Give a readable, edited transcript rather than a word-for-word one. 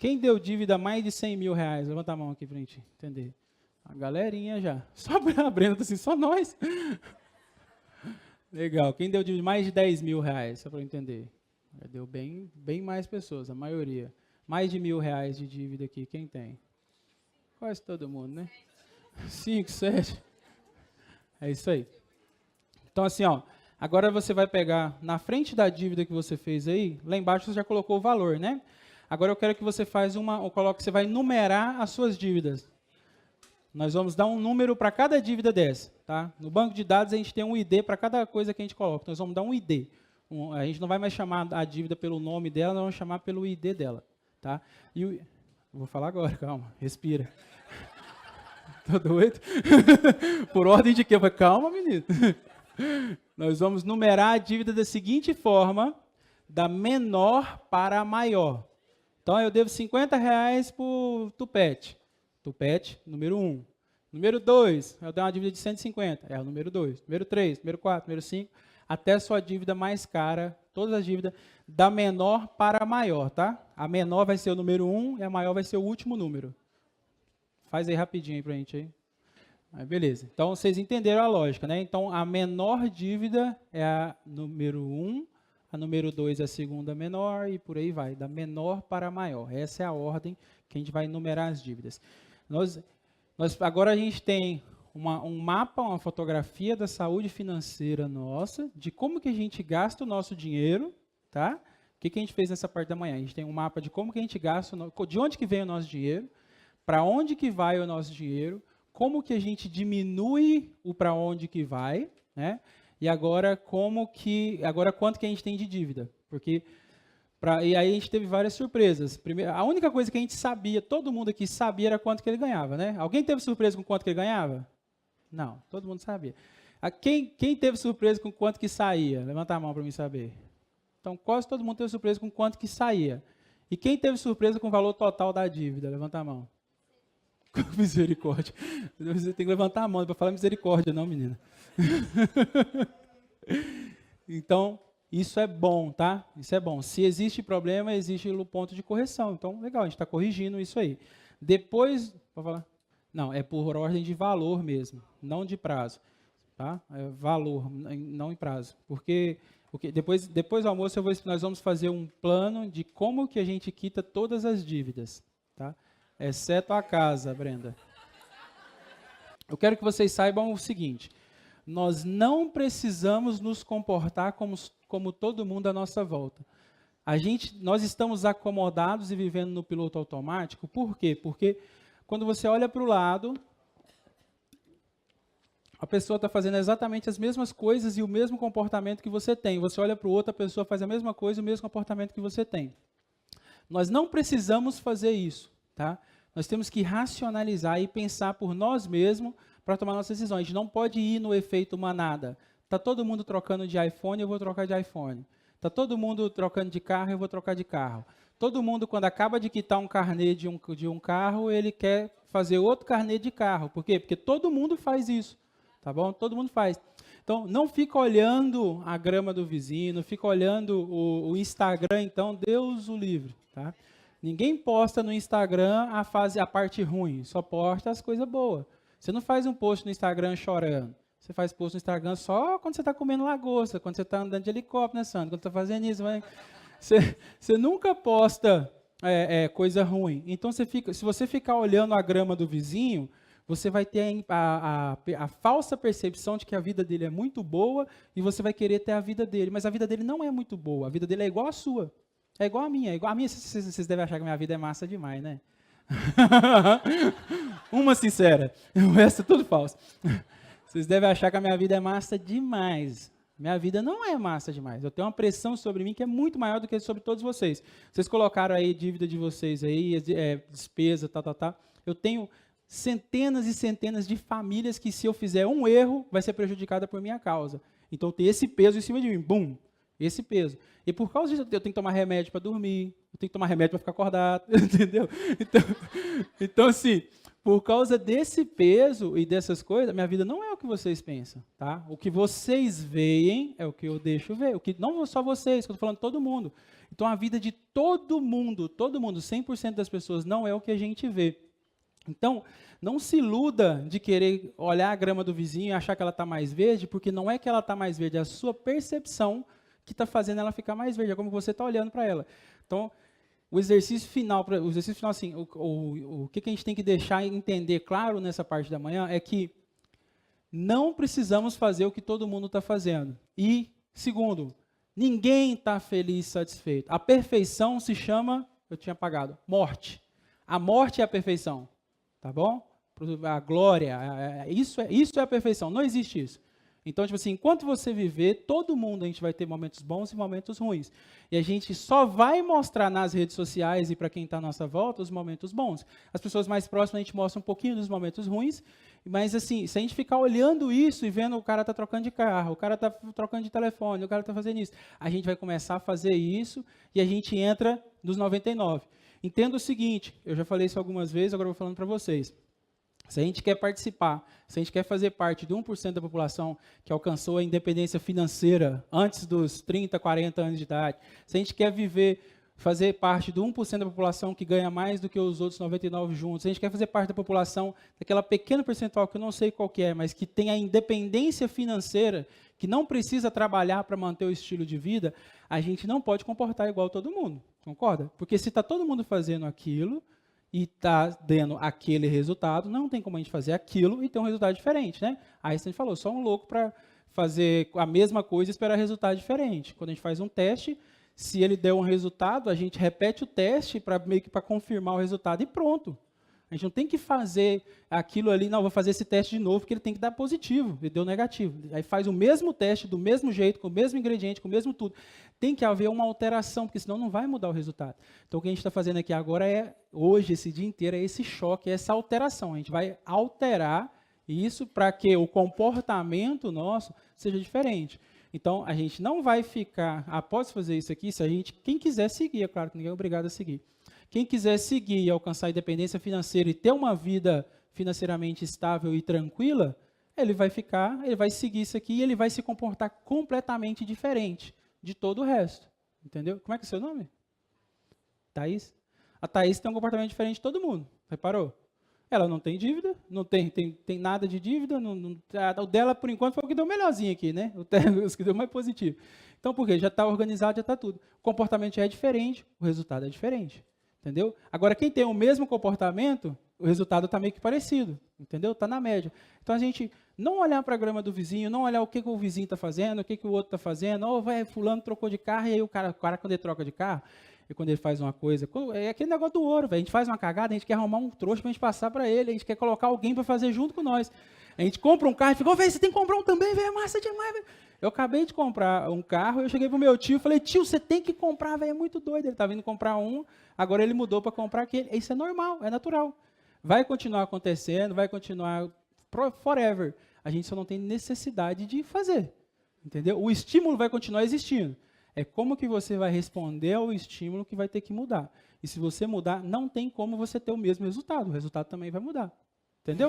Quem deu dívida mais de 100 mil reais? Levanta a mão aqui pra gente entender. A galerinha já. Só a Brenda tá assim, só nós. Legal. Quem deu dívida mais de 10 mil reais? Só para eu entender. Já deu bem mais pessoas, a maioria. Mais de R$ 1.000 de dívida aqui, quem tem? Quase todo mundo, né? 5, 7. É isso aí. Então, assim, ó, agora você vai pegar na frente da dívida que você fez aí, lá embaixo você já colocou o valor, né? Agora eu quero que você você vai numerar as suas dívidas. Nós vamos dar um número para cada dívida dessa, tá? No banco de dados a gente tem um ID para cada coisa que a gente coloca. Nós vamos dar um ID. A gente não vai mais chamar a dívida pelo nome dela, nós vamos chamar pelo ID dela, tá? Vou falar agora, calma, respira. Tô doido? Por ordem de quê? Calma, menino. Nós vamos numerar a dívida da seguinte forma, da menor para a maior. Então, eu devo R$ 50 para o Tupete. Tupete, número 1. Número 2, eu dei uma dívida de 150. É o número 2. Número 3, número 4, número 5, até a sua dívida mais cara, todas as dívidas, da menor para a maior, tá? A menor vai ser o número 1 e a maior vai ser o último número. Faz aí rapidinho aí pra gente aí. Aí, beleza. Então, vocês entenderam a lógica, né? Então, a menor dívida é a número 1, a número 2 é a segunda menor e por aí vai, da menor para a maior. Essa é a ordem que a gente vai numerar as dívidas. Agora a gente tem um mapa, uma fotografia da saúde financeira nossa, de como que a gente gasta o nosso dinheiro, tá? O que a gente fez nessa parte da manhã? A gente tem um mapa de como que a gente gasta, de onde que vem o nosso dinheiro, para onde que vai o nosso dinheiro, como que a gente diminui o para onde que vai, né? E agora quanto que a gente tem de dívida? E aí a gente teve várias surpresas. Primeiro, a única coisa que a gente sabia, todo mundo aqui sabia, era quanto que ele ganhava, né? Alguém teve surpresa com quanto que ele ganhava? Não, todo mundo sabia. Quem teve surpresa com quanto que saía? Levanta a mão para mim saber. Então, quase todo mundo teve surpresa com quanto que saía. E quem teve surpresa com o valor total da dívida? Levanta a mão. Misericórdia. Você tem que levantar a mão para falar misericórdia, não, menina. Então, isso é bom, tá? Isso é bom. Se existe problema, existe o ponto de correção. Então, legal, a gente está corrigindo isso aí. Depois, pode falar? Não, é por ordem de valor mesmo, não de prazo. Tá? É valor, não em prazo. Porque depois do almoço nós vamos fazer um plano de como que a gente quita todas as dívidas. Tá? Exceto a casa, Brenda. Eu quero que vocês saibam o seguinte. Nós não precisamos nos comportar como todo mundo à nossa volta. Nós estamos acomodados e vivendo no piloto automático. Por quê? Porque quando você olha para o lado, a pessoa está fazendo exatamente as mesmas coisas e o mesmo comportamento que você tem. Você olha para o outro, a pessoa faz a mesma coisa e o mesmo comportamento que você tem. Nós não precisamos fazer isso, tá? Nós temos que racionalizar e pensar por nós mesmos para tomar nossas decisões. A gente não pode ir no efeito manada. Está todo mundo trocando de iPhone, eu vou trocar de iPhone. Está todo mundo trocando de carro, eu vou trocar de carro. Todo mundo, quando acaba de quitar um carnê de um carro, ele quer fazer outro carnê de carro. Por quê? Porque todo mundo faz isso. Tá bom? Todo mundo faz. Então, não fica olhando a grama do vizinho, não fica olhando o Instagram, então, Deus o livre. Tá? Ninguém posta no Instagram a parte ruim, só posta as coisas boas. Você não faz um post no Instagram chorando. Você faz post no Instagram só quando você está comendo lagosta, quando você está andando de helicóptero, né, Sandro? Quando você está fazendo isso. Você nunca posta coisa ruim. Então, se você ficar olhando a grama do vizinho, você vai ter a falsa percepção de que a vida dele é muito boa e você vai querer ter a vida dele. Mas a vida dele não é muito boa. A vida dele é igual à sua. É igual à minha. É igual a minha. Vocês devem achar que a minha vida é massa demais, né? Uma sincera. O resto é tudo falso. Vocês devem achar que a minha vida é massa demais. Minha vida não é massa demais. Eu tenho uma pressão sobre mim que é muito maior do que sobre todos vocês. Vocês colocaram aí dívida de vocês aí, despesa, tal. Eu tenho centenas e centenas de famílias que, se eu fizer um erro, vai ser prejudicada por minha causa. Então, tem esse peso em cima de mim. Bum! Esse peso. E por causa disso, eu tenho que tomar remédio para dormir, eu tenho que tomar remédio para ficar acordado, entendeu? Então, assim, por causa desse peso e dessas coisas, minha vida não é o que vocês pensam, tá? O que vocês veem é o que eu deixo ver. O que, não só vocês, que eu estou falando todo mundo. Então, a vida de todo mundo, 100% das pessoas, não é o que a gente vê. Então, não se iluda de querer olhar a grama do vizinho e achar que ela está mais verde, porque não é que ela está mais verde, é a sua percepção que está fazendo ela ficar mais verde, é como você está olhando para ela. Então, o exercício final, assim, o que a gente tem que deixar entender claro nessa parte da manhã é que não precisamos fazer o que todo mundo está fazendo. E, segundo, ninguém está feliz e satisfeito. A perfeição se chama, eu tinha apagado, morte. A morte é a perfeição, tá bom? A glória, isso é a perfeição, não existe isso. Então, tipo assim, enquanto você viver, todo mundo a gente vai ter momentos bons e momentos ruins. E a gente só vai mostrar nas redes sociais e para quem está à nossa volta os momentos bons. As pessoas mais próximas a gente mostra um pouquinho dos momentos ruins, mas assim, se a gente ficar olhando isso e vendo o cara está trocando de carro, o cara está trocando de telefone, o cara está fazendo isso, a gente vai começar a fazer isso e a gente entra nos 99. Entenda o seguinte, eu já falei isso algumas vezes, agora eu vou falando para vocês. Se a gente quer participar, se a gente quer fazer parte de 1% da população que alcançou a independência financeira antes dos 30, 40 anos de idade, se a gente quer fazer parte do 1% da população que ganha mais do que os outros 99 juntos, se a gente quer fazer parte da população, daquela pequena percentual que eu não sei qual que é, mas que tem a independência financeira, que não precisa trabalhar para manter o estilo de vida, a gente não pode comportar igual todo mundo, concorda? Porque se está todo mundo fazendo aquilo, e está dando aquele resultado, não tem como a gente fazer aquilo e ter um resultado diferente, né? Aí você falou, só um louco para fazer a mesma coisa e esperar resultado diferente. Quando a gente faz um teste, se ele der um resultado, a gente repete o teste meio que para confirmar o resultado e pronto. A gente não tem que fazer aquilo ali, não, vou fazer esse teste de novo, porque ele tem que dar positivo, ele deu negativo. Aí faz o mesmo teste, do mesmo jeito, com o mesmo ingrediente, com o mesmo tudo. Tem que haver uma alteração, porque senão não vai mudar o resultado. Então, o que a gente está fazendo aqui agora hoje, esse dia inteiro, é esse choque, é essa alteração. A gente vai alterar isso para que o comportamento nosso seja diferente. Então, a gente não vai ficar, após fazer isso aqui, quem quiser seguir, é claro que ninguém é obrigado a seguir. Quem quiser seguir e alcançar a independência financeira e ter uma vida financeiramente estável e tranquila, ele vai seguir isso aqui e ele vai se comportar completamente diferente de todo o resto. Entendeu? Como é que é o seu nome? Thaís? A Thaís tem um comportamento diferente de todo mundo. Reparou? Ela não tem dívida, não tem nada de dívida. O dela, por enquanto, foi o que deu melhorzinho aqui, né? Os que deu mais positivo. Então, por quê? Já está organizado, já está tudo. O comportamento já é diferente, o resultado é diferente. Entendeu? Agora, quem tem o mesmo comportamento, o resultado está meio que parecido, entendeu? Está na média. Então, a gente não olhar para a grama do vizinho, não olhar o que o vizinho está fazendo, o que o outro está fazendo, fulano trocou de carro, e aí o cara, quando ele troca de carro, e quando ele faz uma coisa, é aquele negócio do ouro, véio. A gente faz uma cagada, a gente quer arrumar um trouxa para a gente passar para ele, a gente quer colocar alguém para fazer junto com nós. A gente compra um carro e fica, velho, você tem que comprar um também, velho, é massa demais, velho. Eu acabei de comprar um carro, eu cheguei pro meu tio e falei, tio, você tem que comprar, velho, é muito doido. Ele tá vindo comprar um, agora ele mudou para comprar aquele. Isso é normal, é natural. Vai continuar acontecendo, vai continuar forever. A gente só não tem necessidade de fazer, entendeu? O estímulo vai continuar existindo. É como que você vai responder ao estímulo que vai ter que mudar. E se você mudar, não tem como você ter o mesmo resultado. O resultado também vai mudar, entendeu?